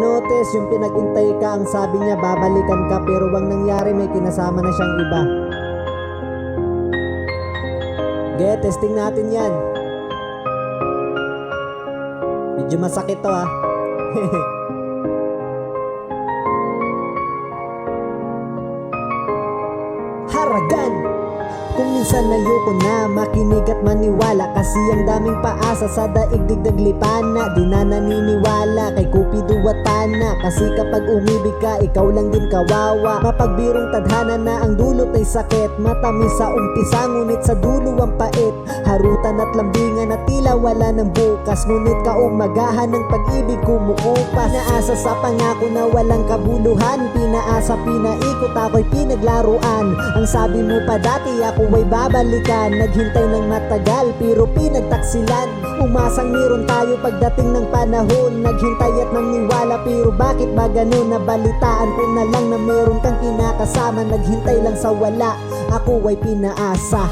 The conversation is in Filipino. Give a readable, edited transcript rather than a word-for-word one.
notice yung pinag-intay ka, ang sabi niya babalikan ka, pero wang nangyari may kinasama na siyang iba. Testing natin yan. Medyo masakit to ha. Haragan! Kung minsan ayoko na makinig at maniwala, kasi ang daming paasa sa daigdig naglipana. Di na naniniwala kay Cupido at Tana, kasi kapag umibig ka, ikaw lang din kawawa. Mapagbirong tadhana na ang dulot ay sakit, matamis sa umpisa ngunit sa dulo ang pait. Harutan at lambingan at tila wala ng bukas, ngunit kaumagahan ng pag-ibig kumukupas. Naasa sa pangako na walang kabuluhan, pinaasa pinaikot ako'y pinaglaruan. Ang sabi mo pa dati ako ay babalikan, naghintay ng matagal pero pinagtaksilan. Umasang meron tayo pagdating ng panahon, naghintay at naniwala pero bakit ba ganun? Nabalitaan ko na lang na meron kang kinakasama, naghintay lang sa wala, ako ay pinaasa.